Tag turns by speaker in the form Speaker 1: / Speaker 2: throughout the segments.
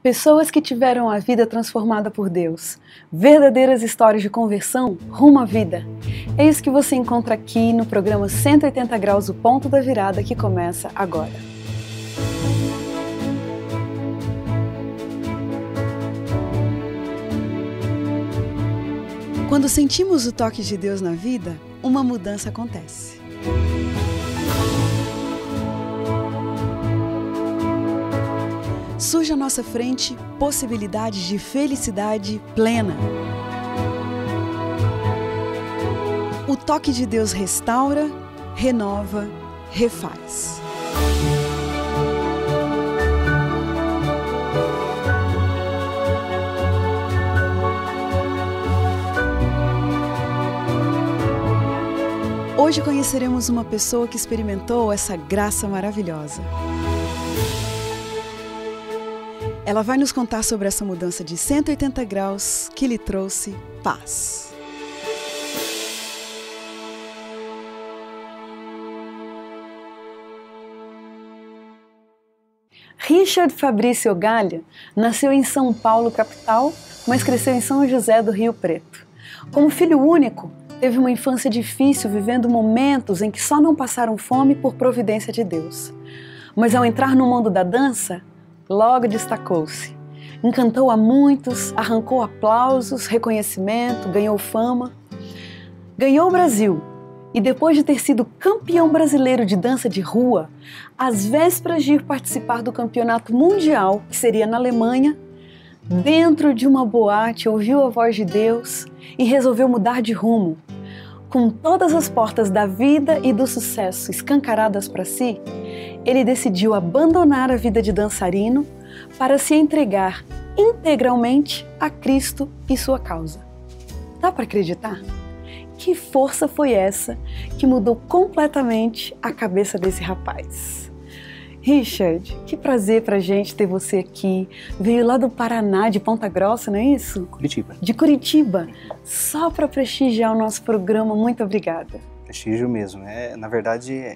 Speaker 1: Pessoas que tiveram a vida transformada por Deus. Verdadeiras histórias de conversão rumo à vida. É isso que você encontra aqui no programa 180 Graus, o Ponto da Virada, que começa agora. Quando sentimos o toque de Deus na vida, uma mudança acontece. Surge à nossa frente possibilidades de felicidade plena. O toque de Deus restaura, renova, refaz. Hoje conheceremos uma pessoa que experimentou essa graça maravilhosa. Ela vai nos contar sobre essa mudança de 180 graus que lhe trouxe paz. Richard Fabrício Galha nasceu em São Paulo, capital, mas cresceu em São José do Rio Preto. Como filho único, teve uma infância difícil, vivendo momentos em que só não passaram fome por providência de Deus. Mas ao entrar no mundo da dança, logo destacou-se. Encantou a muitos, arrancou aplausos, reconhecimento, ganhou fama. Ganhou o Brasil e depois de ter sido campeão brasileiro de dança de rua, às vésperas de ir participar do campeonato mundial, que seria na Alemanha, dentro de uma boate ouviu a voz de Deus e resolveu mudar de rumo. Com todas as portas da vida e do sucesso escancaradas para si, ele decidiu abandonar a vida de dançarino para se entregar integralmente a Cristo e sua causa. Dá para acreditar? Que força foi essa que mudou completamente a cabeça desse rapaz? Richard, que prazer pra gente ter você aqui. Veio lá do Paraná, de Ponta Grossa, não é isso?
Speaker 2: Curitiba.
Speaker 1: De Curitiba. Só para prestigiar o nosso programa. Muito obrigada.
Speaker 2: Prestígio mesmo. Na verdade,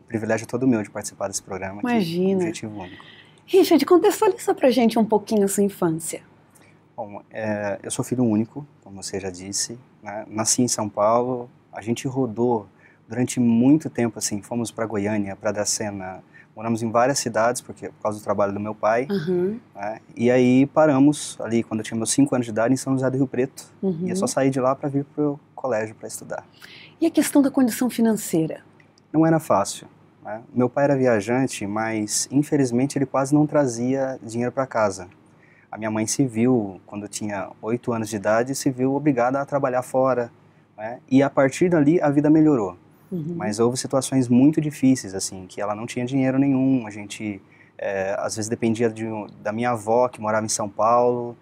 Speaker 2: o privilégio é todo meu de participar desse programa.
Speaker 1: Imagina.
Speaker 2: Aqui, Objetivo Único.
Speaker 1: Richard, contextualiza pra gente um pouquinho a sua infância.
Speaker 2: Bom, eu sou filho único, como você já disse, né? Nasci em São Paulo, a gente rodou durante muito tempo, assim, fomos para Goiânia, para Dracena, moramos em várias cidades, por causa do trabalho do meu pai, né? E aí paramos ali, quando eu tinha meus 5 anos de idade, em São José do Rio Preto, e eu só saí de lá para vir para o colégio para estudar.
Speaker 1: E a questão da condição financeira?
Speaker 2: Não era fácil, né? Meu pai era viajante, mas infelizmente ele quase não trazia dinheiro para casa. A minha mãe se viu, quando eu tinha 8 anos de idade, se viu obrigada a trabalhar fora, né? E a partir dali a vida melhorou. Mas houve situações muito difíceis, assim, que ela não tinha dinheiro nenhum, a gente às vezes dependia da minha avó, que morava em São Paulo,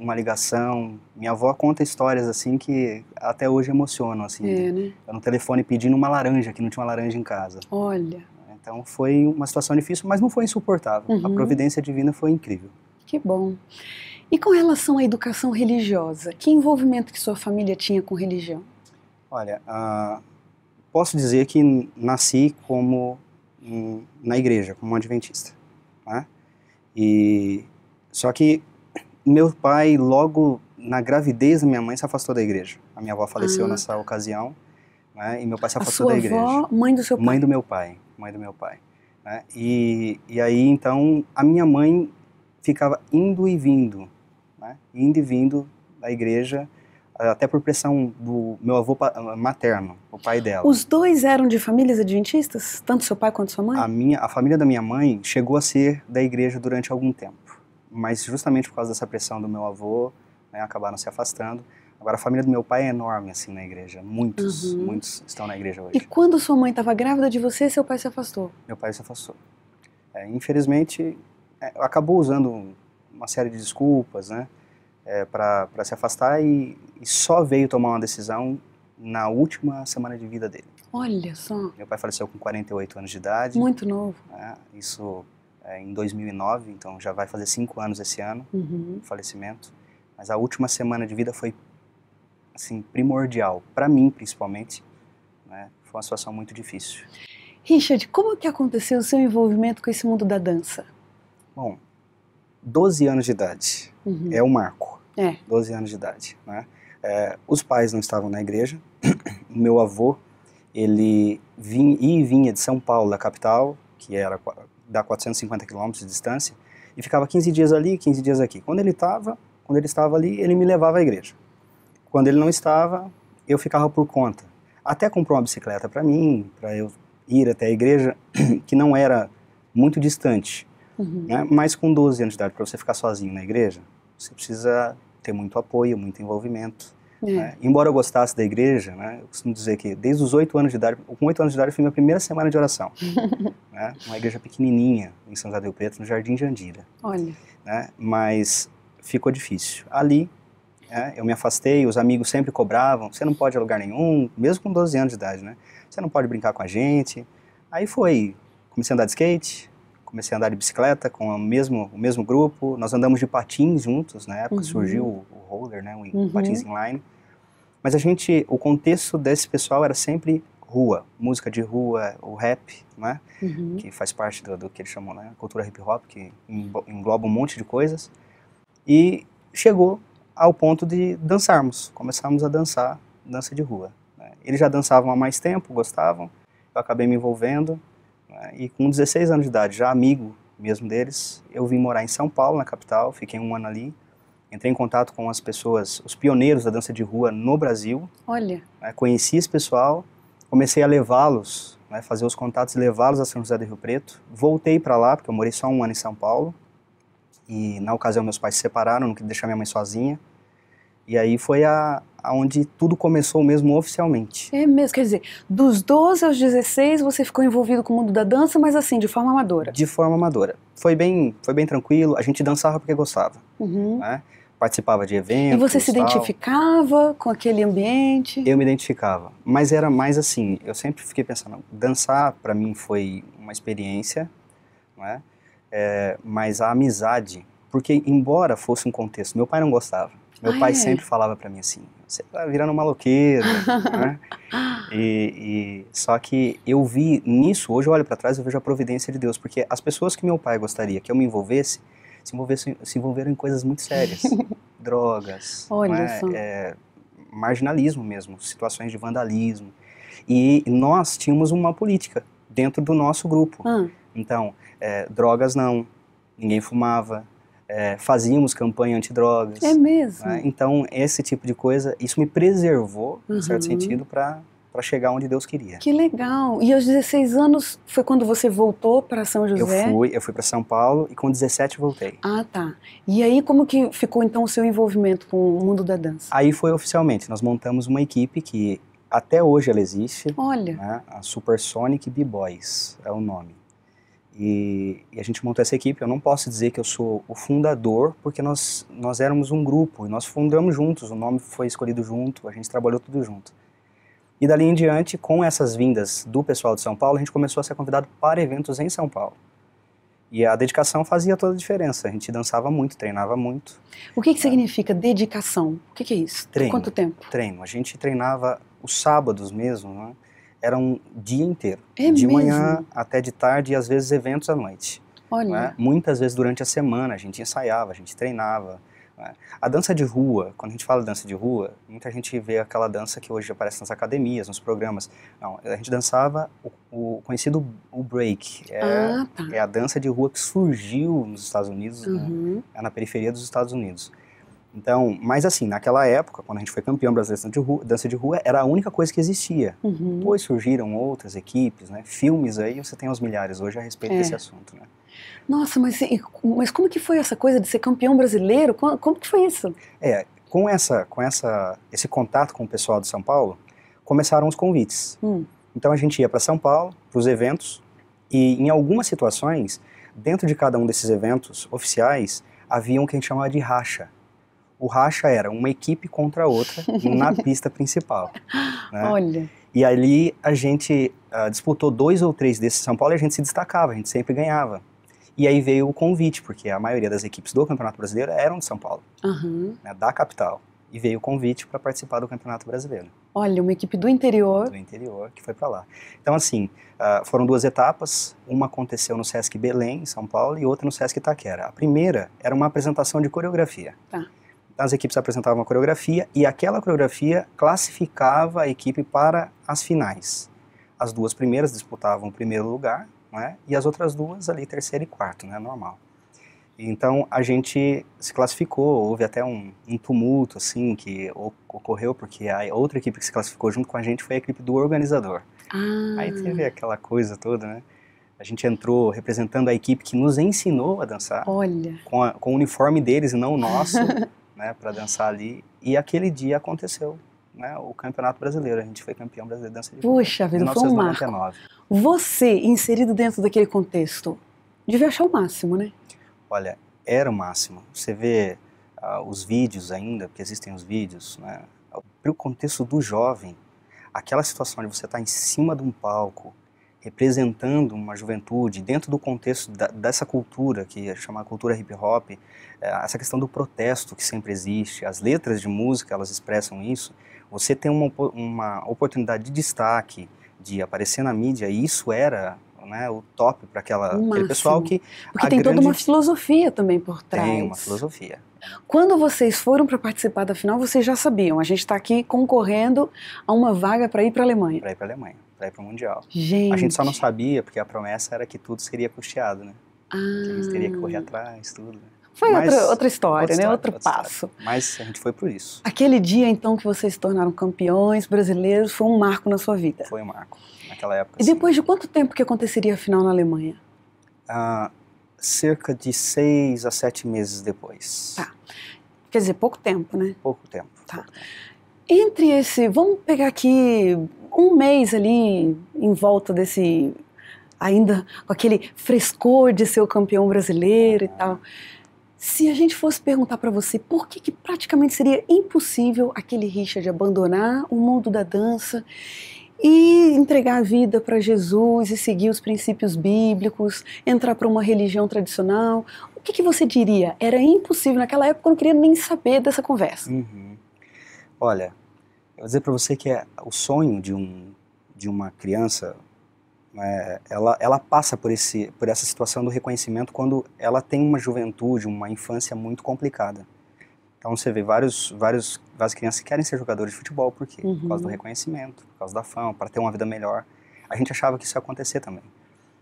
Speaker 2: uma ligação. Minha avó conta histórias, assim, que até hoje emocionam, assim,
Speaker 1: né?
Speaker 2: Eu no telefone pedindo uma laranja, que não tinha uma laranja em casa.
Speaker 1: Olha.
Speaker 2: Então foi uma situação difícil, mas não foi insuportável. A providência divina foi incrível.
Speaker 1: Que bom. E com relação à educação religiosa, que envolvimento que sua família tinha com religião?
Speaker 2: Olha, posso dizer que nasci na igreja, como um adventista, né? Só que meu pai, logo na gravidez da minha mãe, se afastou da igreja. A minha avó faleceu nessa ocasião, né? E meu pai se afastou da igreja.
Speaker 1: A sua avó, mãe do seu pai?
Speaker 2: Mãe do meu pai, né? E aí, então, a minha mãe ficava indo e vindo, né? Indo e vindo da igreja, até por pressão do meu avô materno, o pai dela.
Speaker 1: Os dois eram de famílias adventistas? Tanto seu pai quanto sua mãe?
Speaker 2: A família da minha mãe chegou a ser da igreja durante algum tempo, mas justamente por causa dessa pressão do meu avô, né, acabaram se afastando. Agora a família do meu pai é enorme, assim, na igreja. Muitos estão na igreja hoje.
Speaker 1: E quando sua mãe estava grávida de você, seu pai se afastou?
Speaker 2: Meu pai se afastou. Infelizmente, acabou usando uma série de desculpas, né? Para se afastar e só veio tomar uma decisão na última semana de vida dele.
Speaker 1: Olha só.
Speaker 2: Meu pai faleceu com 48 anos de idade.
Speaker 1: Muito novo.
Speaker 2: Isso em 2009, então já vai fazer 5 anos esse ano, o falecimento. Mas a última semana de vida foi, assim, primordial, para mim principalmente, né? Foi uma situação muito difícil.
Speaker 1: Richard, como que aconteceu o seu envolvimento com esse mundo da dança?
Speaker 2: Bom, 12 anos de idade é o marco. 12 anos de idade, né? Os pais não estavam na igreja. Meu avô, ele vinha de São Paulo, da capital, que era dá 450 quilômetros de distância, e ficava 15 dias ali, 15 dias aqui. Quando ele estava ali, ele me levava à igreja. Quando ele não estava, eu ficava por conta. Até comprou uma bicicleta para mim, para eu ir até a igreja, que não era muito distante. Né? Mas com 12 anos de idade, para você ficar sozinho na igreja, você precisa ter muito apoio, muito envolvimento. Né? Embora eu gostasse da igreja, né, eu costumo dizer que desde os 8 anos de idade, com 8 anos de idade eu fui minha primeira semana de oração. Né? Uma igreja pequenininha, em São José do Rio Preto, no Jardim Jandira.
Speaker 1: Olha.
Speaker 2: Né? Mas ficou difícil. Ali, eu me afastei, os amigos sempre cobravam, você não pode ir a lugar nenhum, mesmo com 12 anos de idade, né? Você não pode brincar com a gente. Aí comecei a andar de skate, comecei a andar de bicicleta com o mesmo grupo, nós andamos de patins juntos, na época surgiu o roller, né, o patins inline. Mas o contexto desse pessoal era sempre rua, música de rua, o rap, né, que faz parte do que eles chamam, né, cultura hip hop, que engloba um monte de coisas. E chegou ao ponto de dançarmos, começamos a dançar, dança de rua. Né. Eles já dançavam há mais tempo, gostavam, eu acabei me envolvendo. E com 16 anos de idade, já amigo mesmo deles, eu vim morar em São Paulo, na capital, fiquei um ano ali, entrei em contato com as pessoas, os pioneiros da dança de rua no Brasil.
Speaker 1: Olha.
Speaker 2: Conheci esse pessoal, comecei a levá-los, fazer os contatos e levá-los a São José do Rio Preto. Voltei para lá, porque eu morei só um ano em São Paulo, e na ocasião meus pais se separaram, não queria deixar minha mãe sozinha. E aí foi aonde tudo começou mesmo oficialmente.
Speaker 1: É mesmo, quer dizer, dos 12 aos 16 você ficou envolvido com o mundo da dança, mas assim, de forma amadora?
Speaker 2: De forma amadora. Foi bem tranquilo, a gente dançava porque gostava. Né? Participava de eventos.
Speaker 1: E você se identificava com aquele ambiente?
Speaker 2: Eu me identificava, mas era mais assim, eu sempre fiquei pensando, dançar para mim foi uma experiência, né? Mas a amizade, porque embora fosse um contexto, meu pai não gostava. Meu pai sempre falava pra mim assim, você tá virando maloqueiro, né? Só que eu vi nisso, hoje eu olho pra trás e eu vejo a providência de Deus, porque as pessoas que meu pai gostaria que eu me envolvesse, se envolveram em coisas muito sérias, drogas, marginalismo mesmo, situações de vandalismo, e nós tínhamos uma política dentro do nosso grupo, então, drogas não, ninguém fumava, fazíamos campanha antidrogas.
Speaker 1: É mesmo?
Speaker 2: Né? Então, esse tipo de coisa, isso me preservou, em certo sentido, para chegar onde Deus queria.
Speaker 1: Que legal! E aos 16 anos foi quando você voltou para São José?
Speaker 2: Eu fui para São Paulo e com 17 voltei.
Speaker 1: Ah, tá. E aí como que ficou então o seu envolvimento com o mundo da dança?
Speaker 2: Aí foi oficialmente, nós montamos uma equipe que até hoje ela existe.
Speaker 1: Olha!
Speaker 2: Né? A Supersonic B-Boys é o nome. E a gente montou essa equipe. Eu não posso dizer que eu sou o fundador, porque nós éramos um grupo, e nós fundamos juntos, o nome foi escolhido junto, a gente trabalhou tudo junto. E dali em diante, com essas vindas do pessoal de São Paulo, a gente começou a ser convidado para eventos em São Paulo. E a dedicação fazia toda a diferença, a gente dançava muito, treinava muito.
Speaker 1: O que significa dedicação? O que é isso?
Speaker 2: Treino.
Speaker 1: Por quanto tempo?
Speaker 2: Treino. A gente treinava os sábados mesmo, né? Era um dia inteiro,
Speaker 1: de
Speaker 2: mesmo? Manhã até de tarde e às vezes eventos à noite.
Speaker 1: Olha.
Speaker 2: Né? Muitas vezes durante a semana a gente ensaiava, a gente treinava. Né? A dança de rua, quando a gente fala de dança de rua, muita gente vê aquela dança que hoje aparece nas academias, nos programas. Não, a gente dançava o conhecido o break. É a dança de rua que surgiu nos Estados Unidos, né? Na periferia dos Estados Unidos. Então, mas assim, naquela época, quando a gente foi campeão brasileiro de dança de rua, era a única coisa que existia. Depois surgiram outras equipes, né? Filmes aí, você tem aos milhares hoje a respeito desse assunto, né?
Speaker 1: Nossa, mas como que foi essa coisa de ser campeão brasileiro? Como que foi isso?
Speaker 2: Com esse contato com o pessoal de São Paulo, começaram os convites. Então a gente ia para São Paulo, para os eventos, e em algumas situações, dentro de cada um desses eventos oficiais, havia um que a gente chamava de racha. O racha era uma equipe contra a outra na pista principal. Né?
Speaker 1: Olha.
Speaker 2: E ali a gente disputou 2 ou 3 desses em São Paulo e a gente se destacava, a gente sempre ganhava. E aí veio o convite, porque a maioria das equipes do Campeonato Brasileiro eram de São Paulo, né, da capital. e veio o convite para participar do Campeonato Brasileiro.
Speaker 1: Olha, uma equipe do interior.
Speaker 2: Do interior, que foi para lá. Então, assim, foram 2 etapas, uma aconteceu no Sesc Belém, em São Paulo, e outra no Sesc Itaquera. A primeira era uma apresentação de coreografia.
Speaker 1: Tá.
Speaker 2: Então, as equipes apresentavam uma coreografia, e aquela coreografia classificava a equipe para as finais. As 2 primeiras disputavam o primeiro lugar, né, e as outras 2 ali, terceiro e quarto, né, normal. Então, a gente se classificou, houve até um tumulto, assim, que ocorreu, porque a outra equipe que se classificou junto com a gente foi a equipe do organizador. Aí teve aquela coisa toda, né? A gente entrou representando a equipe que nos ensinou a dançar.
Speaker 1: Olha.
Speaker 2: Com o uniforme deles e não o nosso, né, para dançar ali. E aquele dia aconteceu, né, o Campeonato Brasileiro. A gente foi campeão brasileiro de dança de rua.
Speaker 1: Puxa vida, foi um marco. Você, inserido dentro daquele contexto, devia achar o máximo, né?
Speaker 2: Olha, era o máximo. Você vê os vídeos ainda, porque existem os vídeos, né? Para o contexto do jovem, aquela situação de você estar em cima de um palco, representando uma juventude, dentro do contexto dessa cultura, que é chamada cultura hip hop, essa questão do protesto que sempre existe, as letras de música, elas expressam isso, você tem uma oportunidade de destaque, de aparecer na mídia, e isso era... né, o top para aquele pessoal que...
Speaker 1: Porque tem toda uma filosofia também por trás.
Speaker 2: Tem uma filosofia.
Speaker 1: Quando vocês foram para participar da final, vocês já sabiam, a gente está aqui concorrendo a uma vaga para ir para a Alemanha.
Speaker 2: Para ir para a Alemanha, para ir para o Mundial.
Speaker 1: Gente.
Speaker 2: A gente só não sabia, porque a promessa era que tudo seria custeado, né? Que a gente teria que correr atrás, tudo. Né?
Speaker 1: Foi outra história, né? Outro passo.
Speaker 2: Mas a gente foi por isso.
Speaker 1: Aquele dia, então, que vocês se tornaram campeões brasileiros, foi um marco na sua vida.
Speaker 2: Foi um marco. Naquela época,
Speaker 1: e depois de quanto tempo que aconteceria a final na Alemanha?
Speaker 2: Cerca de 6 a 7 meses depois.
Speaker 1: Tá. Quer dizer, pouco tempo, né?
Speaker 2: Pouco tempo.
Speaker 1: Tá.
Speaker 2: Pouco tempo.
Speaker 1: Entre esse... Vamos pegar aqui um mês ali em volta desse... Ainda com aquele frescor de ser o campeão brasileiro e tal. Se a gente fosse perguntar para você por que praticamente seria impossível aquele Richard abandonar o mundo da dança e entregar a vida para Jesus e seguir os princípios bíblicos, entrar para uma religião tradicional, o que você diria? Era impossível naquela época, eu não queria nem saber dessa conversa.
Speaker 2: Olha, eu vou dizer para você que o sonho de uma criança, ela passa por essa situação do reconhecimento quando ela tem uma juventude, uma infância muito complicada. Então você vê várias crianças que querem ser jogadores de futebol, por quê? Por causa do reconhecimento, por causa da fama, para ter uma vida melhor. A gente achava que isso ia acontecer também.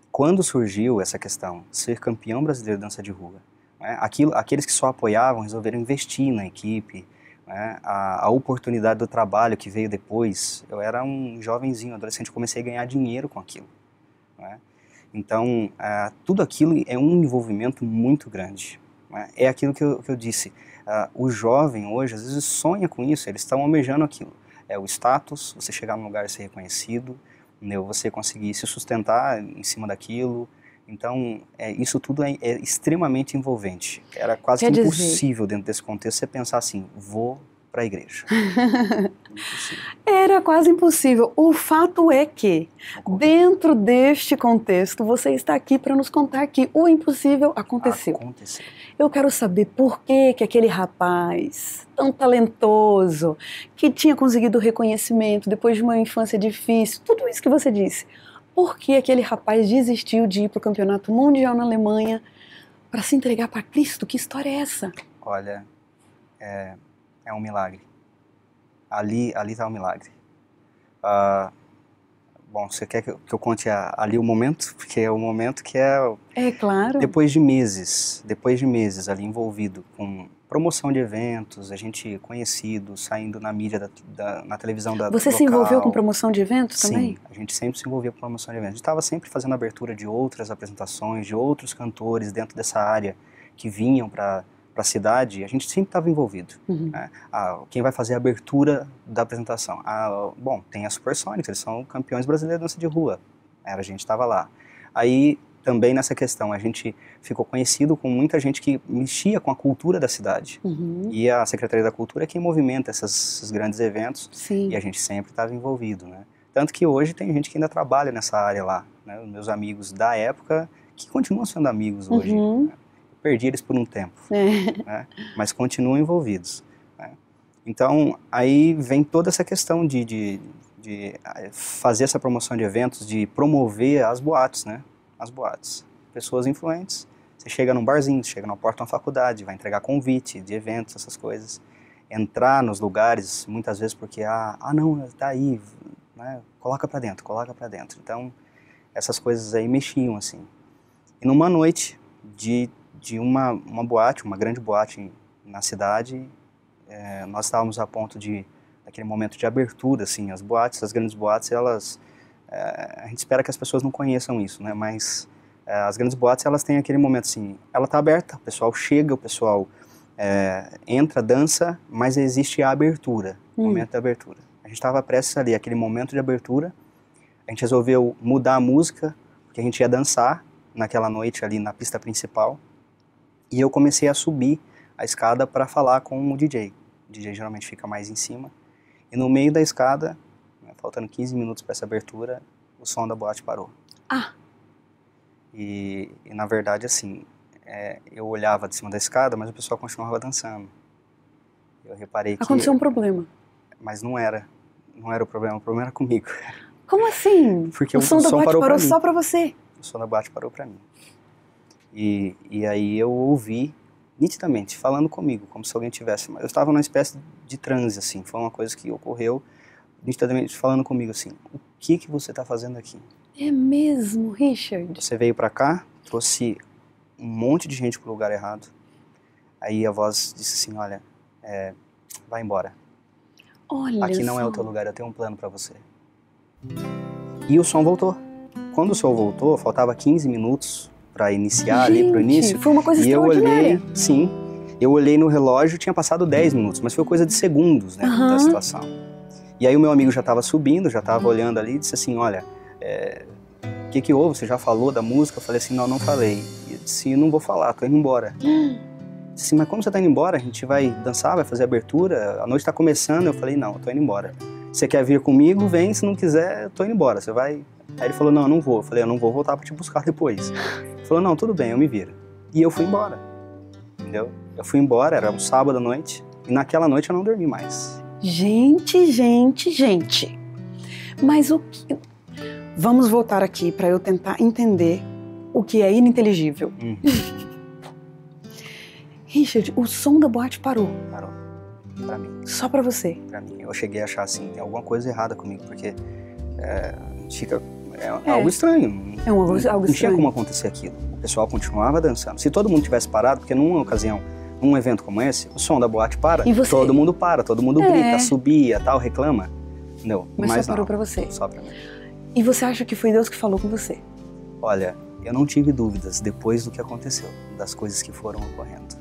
Speaker 2: Quando surgiu essa questão, ser campeão brasileiro de dança de rua, né, aqueles que só apoiavam resolveram investir na equipe, né, a oportunidade do trabalho que veio depois. Eu era um jovenzinho, adolescente, comecei a ganhar dinheiro com aquilo. Né? Então, tudo aquilo é um envolvimento muito grande. Né? É aquilo que eu disse. O jovem hoje, às vezes, sonha com isso, eles estão almejando aquilo. É o status, você chegar num lugar e ser reconhecido, né? Você conseguir se sustentar em cima daquilo. Então, isso tudo é extremamente envolvente. Era quase que impossível, dentro desse contexto, você pensar assim, vou para a igreja.
Speaker 1: Era quase impossível. O fato é que, dentro deste contexto, você está aqui para nos contar que o impossível aconteceu. Eu quero saber por que aquele rapaz tão talentoso, que tinha conseguido reconhecimento depois de uma infância difícil, tudo isso que você disse, por que aquele rapaz desistiu de ir para o Campeonato Mundial na Alemanha para se entregar para Cristo? Que história é essa?
Speaker 2: Olha, é um milagre. Ali está um milagre. Bom, você quer que eu conte ali o momento? Porque é o momento que
Speaker 1: é claro.
Speaker 2: Depois de meses ali envolvido com promoção de eventos, a gente conhecido, saindo na mídia, na televisão da
Speaker 1: Você se envolveu com promoção de eventos também?
Speaker 2: Sim, a gente sempre se envolvia com promoção de eventos. A gente estava sempre fazendo abertura de outras apresentações, de outros cantores dentro dessa área que vinham para a cidade, a gente sempre estava envolvido. Né? Quem vai fazer a abertura da apresentação? Bom, tem a Supersonics, eles são campeões brasileiros de dança de rua. A gente estava lá. Aí, também nessa questão, a gente ficou conhecido com muita gente que mexia com a cultura da cidade. E a Secretaria da Cultura é quem movimenta esses grandes eventos.
Speaker 1: Sim.
Speaker 2: E a gente sempre estava envolvido. Né? Tanto que hoje tem gente que ainda trabalha nessa área lá. Né? Os meus amigos da época, que continuam sendo amigos hoje. Né? Perdi eles por um tempo, né? Mas continuam envolvidos. Né? Então, aí vem toda essa questão de fazer essa promoção de eventos, de promover as boates, né? As boates. Pessoas influentes. Você chega num barzinho, você chega na porta de uma faculdade, vai entregar convite de eventos, essas coisas. Entrar nos lugares, muitas vezes porque, não, tá aí, né? Coloca pra dentro, coloca pra dentro. Então, essas coisas aí mexiam, assim. E numa noite de uma boate, uma grande boate na cidade, nós estávamos a ponto daquele momento de abertura, assim, as grandes boates, elas, a gente espera que as pessoas não conheçam isso, né, mas as grandes boates, elas têm aquele momento, assim, ela está aberta, o pessoal chega, o pessoal entra, dança, mas existe a abertura, o momento da abertura. A gente estava prestes ali, aquele momento de abertura, a gente resolveu mudar a música, porque a gente ia dançar naquela noite ali na pista principal, e eu comecei a subir a escada para falar com o DJ. O DJ geralmente fica mais em cima. E no meio da escada, faltando 15 minutos para essa abertura, o som da boate parou. E na verdade, assim, eu olhava de cima da escada, mas o pessoal continuava dançando. Eu reparei que...
Speaker 1: Aconteceu um problema.
Speaker 2: Mas não era o problema era comigo.
Speaker 1: Como assim?
Speaker 2: Porque
Speaker 1: o som da boate parou
Speaker 2: mim.
Speaker 1: Só para você?
Speaker 2: O som da boate parou para mim. E aí eu ouvi nitidamente, falando comigo, como se alguém tivesse... Eu estava numa espécie de transe, assim, foi uma coisa que ocorreu, nitidamente falando comigo, assim, o que você está fazendo aqui?
Speaker 1: É mesmo, Richard?
Speaker 2: Você veio para cá, trouxe um monte de gente pro lugar errado, aí a voz disse assim, olha, vai embora.
Speaker 1: Olha
Speaker 2: aqui não
Speaker 1: só.
Speaker 2: é o teu lugar, eu tenho um plano para você. E o som voltou. Quando o som voltou, faltava 15 minutos para iniciar, ali pro início.
Speaker 1: Foi uma coisa extraordinária.
Speaker 2: Eu olhei no relógio, tinha passado 10 minutos, mas foi coisa de segundos, né, da situação. E aí o meu amigo já estava subindo, já estava olhando ali, e disse assim, olha, o que houve? Você já falou da música? Eu falei assim, não falei. E eu disse, não vou falar, tô indo embora. Disse assim, mas como você tá indo embora? A gente vai dançar, vai fazer abertura, a noite tá começando. Eu falei, não, eu tô indo embora. Você quer vir comigo? Vem, se não quiser, eu tô indo embora, você vai... Aí ele falou, não, eu não vou. Eu falei, eu não vou voltar pra te buscar depois. Ele falou, não, tudo bem, eu me viro. E eu fui embora, entendeu? Eu fui embora, era um sábado à noite, e naquela noite eu não dormi mais.
Speaker 1: Gente. Mas o que... Vamos voltar aqui para eu tentar entender o que é ininteligível. Richard, o som da boate parou.
Speaker 2: Parou, pra mim.
Speaker 1: Só pra você?
Speaker 2: Pra mim. Eu cheguei a achar assim, tem alguma coisa errada comigo, porque fica... algo estranho.
Speaker 1: É algo estranho.
Speaker 2: Não tinha como acontecer aquilo. O pessoal continuava dançando. Se todo mundo tivesse parado, porque numa ocasião, num evento como esse, o som da boate para, todo mundo para, todo mundo grita, subia, tal, reclama. Não,
Speaker 1: mas só parou pra você.
Speaker 2: Só pra mim.
Speaker 1: E você acha que foi Deus que falou com você?
Speaker 2: Olha, eu não tive dúvidas depois do que aconteceu, das coisas que foram ocorrendo.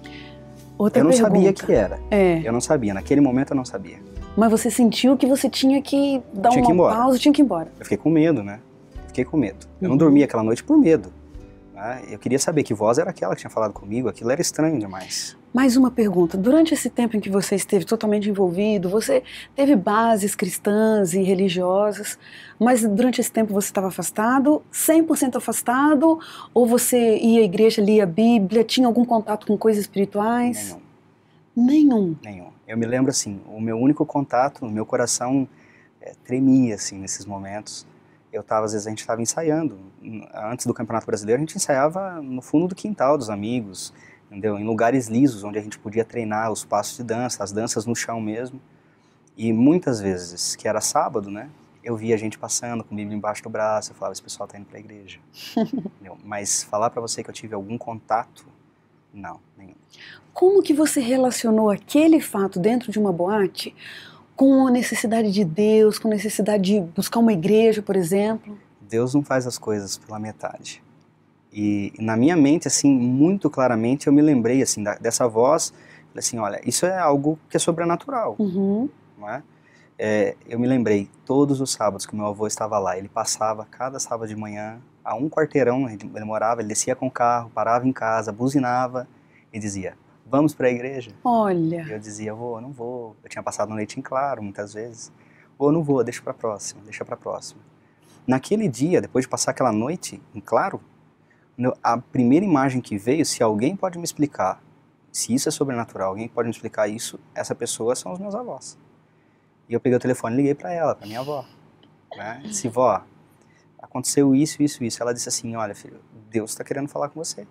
Speaker 1: Eu
Speaker 2: não sabia que era.
Speaker 1: É.
Speaker 2: Eu não sabia, naquele momento eu não sabia.
Speaker 1: Mas você sentiu que você tinha que dar uma pausa, tinha que ir embora.
Speaker 2: Eu fiquei com medo, né? Fiquei com medo. Eu não dormi aquela noite por medo. Né? Eu queria saber que voz era aquela que tinha falado comigo, aquilo era estranho demais.
Speaker 1: Mais uma pergunta. Durante esse tempo em que você esteve totalmente envolvido, você teve bases cristãs e religiosas, mas durante esse tempo você estava afastado, 100% afastado? Ou você ia à igreja, lia a Bíblia, tinha algum contato com coisas espirituais? Nenhum.
Speaker 2: Eu me lembro assim, o meu único contato, o meu coração tremia assim nesses momentos. Às vezes a gente estava ensaiando, antes do Campeonato Brasileiro a gente ensaiava no fundo do quintal dos amigos, entendeu? Em lugares lisos, onde a gente podia treinar os passos de dança, as danças no chão mesmo. E muitas vezes, que era sábado, né? Eu via a gente passando com a Bíblia embaixo do braço, eu falava, esse pessoal tá indo pra igreja. Mas falar pra você que eu tive algum contato, não, nenhum.
Speaker 1: Como que você relacionou aquele fato dentro de uma boate com a necessidade de Deus, com a necessidade de buscar uma igreja, por exemplo?
Speaker 2: Deus não faz as coisas pela metade. E na minha mente, assim, muito claramente, eu me lembrei, assim, dessa voz, falei assim, olha, isso é algo que é sobrenatural, não é? Eu me lembrei, todos os sábados que meu avô estava lá, ele passava cada sábado de manhã, a um quarteirão, ele morava, ele descia com o carro, parava em casa, buzinava e dizia, vamos para a igreja?
Speaker 1: Olha.
Speaker 2: E eu dizia, vô, eu não vou, eu tinha passado a noite em claro, muitas vezes, vô, eu não vou, deixa para próxima, deixa para próxima. Naquele dia, depois de passar aquela noite em claro, a primeira imagem que veio, se alguém pode me explicar Se isso é sobrenatural, alguém pode me explicar isso, essa pessoa são os meus avós. E eu peguei o telefone e liguei para ela, para minha avó. Né? Disse, vó, aconteceu isso, isso, isso. Ela disse assim, olha filho, Deus está querendo falar com você.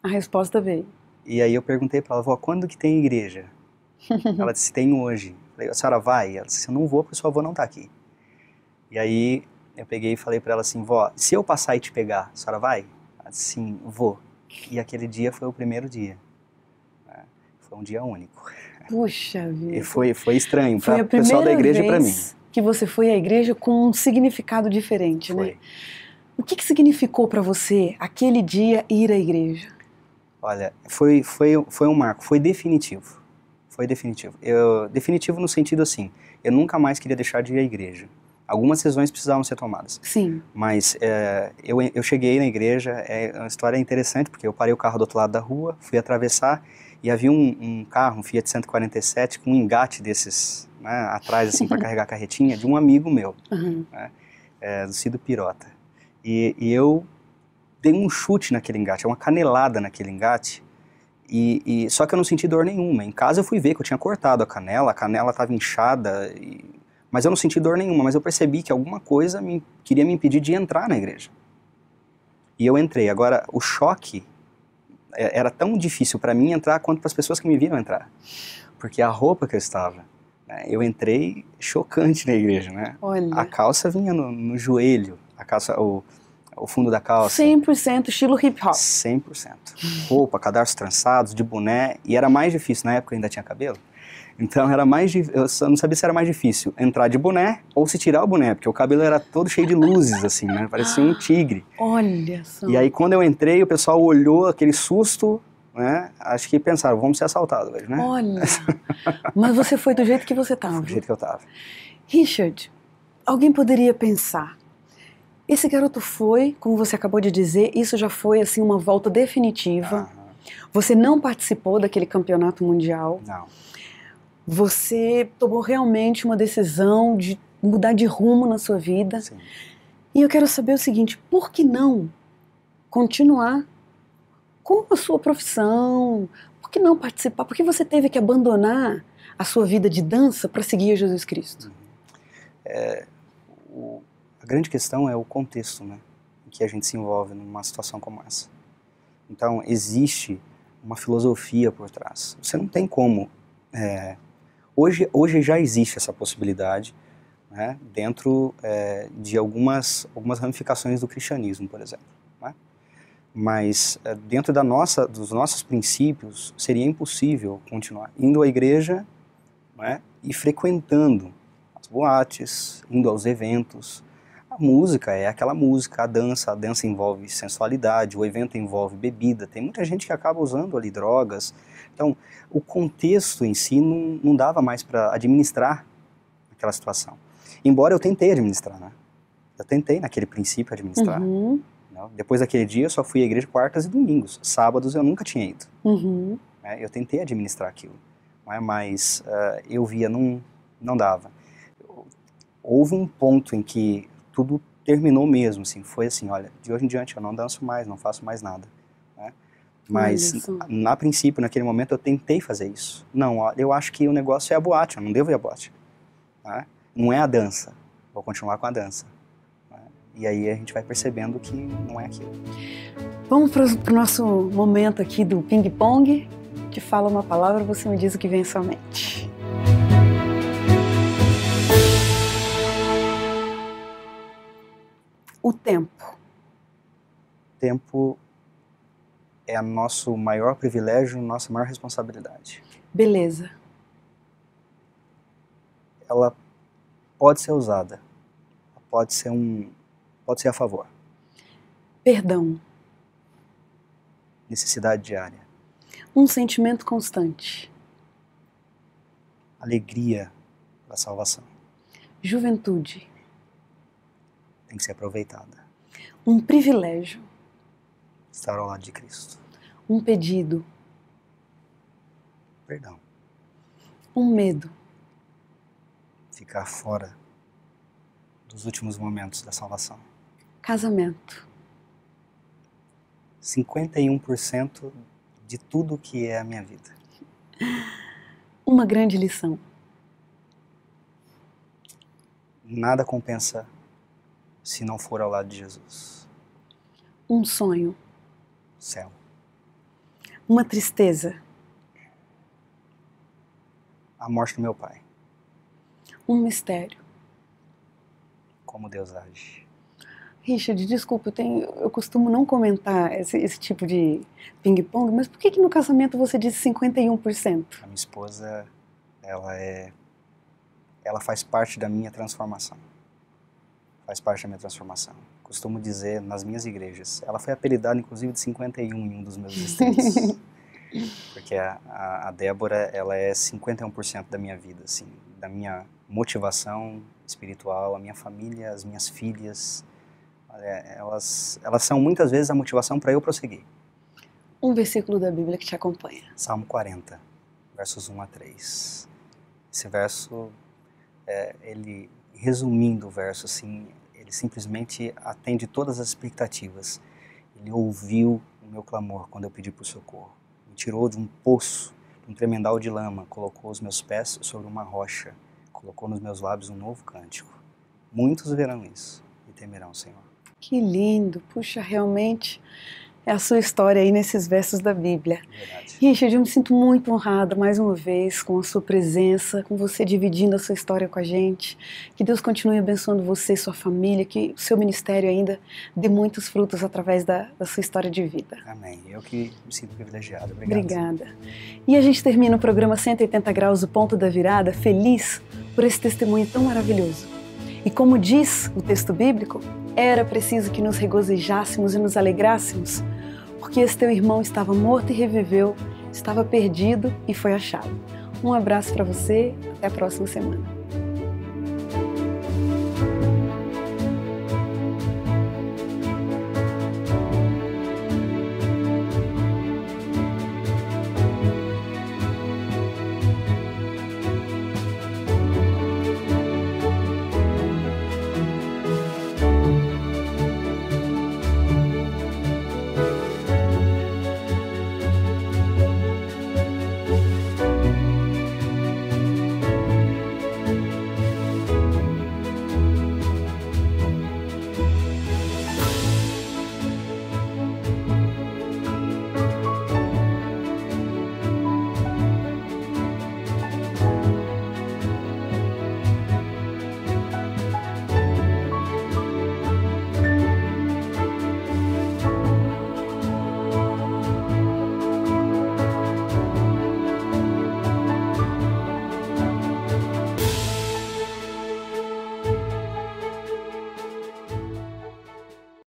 Speaker 1: A resposta veio.
Speaker 2: E aí eu perguntei para ela, vó, quando que tem igreja? Ela disse, tem hoje. Eu falei, a senhora vai? Ela disse, eu não vou porque sua avó não está aqui. E aí eu peguei e falei para ela assim, vó, se eu passar e te pegar, a senhora vai? Ela disse, sim, vou. E aquele dia foi o primeiro dia. Né? Foi um dia único.
Speaker 1: Puxa vida.
Speaker 2: E foi estranho
Speaker 1: Foi
Speaker 2: para
Speaker 1: a
Speaker 2: o pessoal da igreja e para mim.
Speaker 1: vez que você foi à igreja com um significado diferente,
Speaker 2: Foi.
Speaker 1: né? O que significou para você aquele dia ir à igreja?
Speaker 2: Olha, foi um marco, foi definitivo. Foi definitivo. Definitivo no sentido assim, eu nunca mais queria deixar de ir à igreja. Algumas decisões precisavam ser tomadas.
Speaker 1: Sim.
Speaker 2: Mas eu cheguei na igreja, é uma história interessante, porque eu parei o carro do outro lado da rua, fui atravessar, e havia um carro, um Fiat 147, com um engate desses, né, atrás, assim, para carregar a carretinha, de um amigo meu, né, do Cido Pirota. E eu dei um chute naquele engate, uma canelada naquele engate, só que eu não senti dor nenhuma. Em casa eu fui ver que eu tinha cortado a canela estava inchada, mas eu não senti dor nenhuma, mas eu percebi que alguma coisa queria me impedir de entrar na igreja. E eu entrei. Agora, o choque era tão difícil para mim entrar quanto para as pessoas que me viram entrar. Porque a roupa que eu estava, né, eu entrei chocante na igreja, né?
Speaker 1: Olha.
Speaker 2: A calça vinha no joelho, a calça, o fundo da calça.
Speaker 1: 100% estilo hip hop.
Speaker 2: 100%. Roupa, cadarços trançados, de boné, e era mais difícil, na época eu ainda tinha cabelo, então era mais eu só não sabia se era mais difícil entrar de boné ou se tirar o boné, porque o cabelo era todo cheio de luzes, assim, né, parecia um tigre.
Speaker 1: Olha só.
Speaker 2: E aí quando eu entrei, o pessoal olhou, aquele susto, né, acho que pensaram, vamos ser assaltados hoje, né?
Speaker 1: Olha, mas você foi do jeito que você estava.
Speaker 2: Do jeito que eu estava.
Speaker 1: Richard, alguém poderia pensar, esse garoto foi, como você acabou de dizer, isso já foi assim uma volta definitiva. Você não participou daquele campeonato mundial.
Speaker 2: Não.
Speaker 1: Você tomou realmente uma decisão de mudar de rumo na sua vida.
Speaker 2: Sim.
Speaker 1: E eu quero saber o seguinte, por que não continuar com a sua profissão? Por que não participar? Por que você teve que abandonar a sua vida de dança para seguir a Jesus Cristo?
Speaker 2: A grande questão é o contexto, né, em que a gente se envolve numa situação como essa. Então, existe uma filosofia por trás. Você não tem como... Hoje já existe essa possibilidade, né, dentro de algumas ramificações do cristianismo, por exemplo. Né? Mas dentro dos nossos princípios, seria impossível continuar indo à igreja, né, e frequentando as boates, indo aos eventos. A música é aquela música, a dança envolve sensualidade, o evento envolve bebida, tem muita gente que acaba usando ali drogas. Então, o contexto em si não dava mais para administrar aquela situação. Embora eu tentei administrar, né? Eu tentei naquele princípio administrar.
Speaker 1: Uhum.
Speaker 2: Depois daquele dia eu só fui à igreja quartas e domingos. Sábados eu nunca tinha ido.
Speaker 1: Uhum.
Speaker 2: Eu tentei administrar aquilo, mas eu via, não dava. Houve um ponto em que tudo terminou mesmo, assim, foi assim, olha, de hoje em diante eu não danço mais, não faço mais nada. Né? Mas, a princípio, naquele momento, eu tentei fazer isso. Não, eu acho que o negócio é a boate, eu não devo ir à boate. Né? Não é a dança, vou continuar com a dança. Né? E aí a gente vai percebendo que não é aquilo.
Speaker 1: Vamos para o nosso momento aqui do ping-pong. Te falo uma palavra, você me diz o que vem à sua mente. O tempo.
Speaker 2: Tempo é o nosso maior privilégio, nossa maior responsabilidade.
Speaker 1: Beleza.
Speaker 2: Ela pode ser usada, pode ser a favor.
Speaker 1: Perdão.
Speaker 2: Necessidade diária.
Speaker 1: Um sentimento constante.
Speaker 2: Alegria da salvação.
Speaker 1: Juventude.
Speaker 2: Tem que ser aproveitada.
Speaker 1: Um privilégio.
Speaker 2: Estar ao lado de Cristo.
Speaker 1: Um pedido.
Speaker 2: Perdão.
Speaker 1: Um medo.
Speaker 2: Ficar fora dos últimos momentos da salvação.
Speaker 1: Casamento.
Speaker 2: 51% de tudo que é a minha vida.
Speaker 1: Uma grande lição.
Speaker 2: Nada compensa se não for ao lado de Jesus.
Speaker 1: Um sonho.
Speaker 2: Céu.
Speaker 1: Uma tristeza.
Speaker 2: A morte do meu pai.
Speaker 1: Um mistério.
Speaker 2: Como Deus age.
Speaker 1: Richard, desculpa, eu costumo não comentar esse tipo de ping-pong, mas por que no casamento você disse 51%?
Speaker 2: A minha esposa, ela faz parte da minha transformação. Faz parte da minha transformação. Costumo dizer nas minhas igrejas. Ela foi apelidada, inclusive, de 51 em um dos meus distritos. Porque a Débora, ela é 51% da minha vida, assim, da minha motivação espiritual, a minha família, as minhas filhas. Elas são muitas vezes a motivação para eu prosseguir.
Speaker 1: Um versículo da Bíblia que te acompanha.
Speaker 2: Salmo 40, versos 1 a 3. Esse verso, ele, resumindo o verso, assim, ele simplesmente atende todas as expectativas. Ele ouviu o meu clamor quando eu pedi por socorro. Me tirou de um poço, de um tremendal de lama, colocou os meus pés sobre uma rocha, colocou nos meus lábios um novo cântico. Muitos verão isso e temerão o Senhor.
Speaker 1: Que lindo! Puxa, realmente é a sua história aí nesses versos da Bíblia.
Speaker 2: Verdade.
Speaker 1: Richard, eu me sinto muito honrada mais uma vez com a sua presença, com você dividindo a sua história com a gente. Que Deus continue abençoando você e sua família, que o seu ministério ainda dê muitos frutos através da sua história de vida.
Speaker 2: Amém. Eu que me sinto privilegiado.
Speaker 1: Obrigada. E a gente termina o programa 180 Graus, o Ponto da Virada, feliz por esse testemunho tão maravilhoso. E como diz o texto bíblico, era preciso que nos regozijássemos e nos alegrássemos, porque esse teu irmão estava morto e reviveu, estava perdido e foi achado. Um abraço para você, até a próxima semana.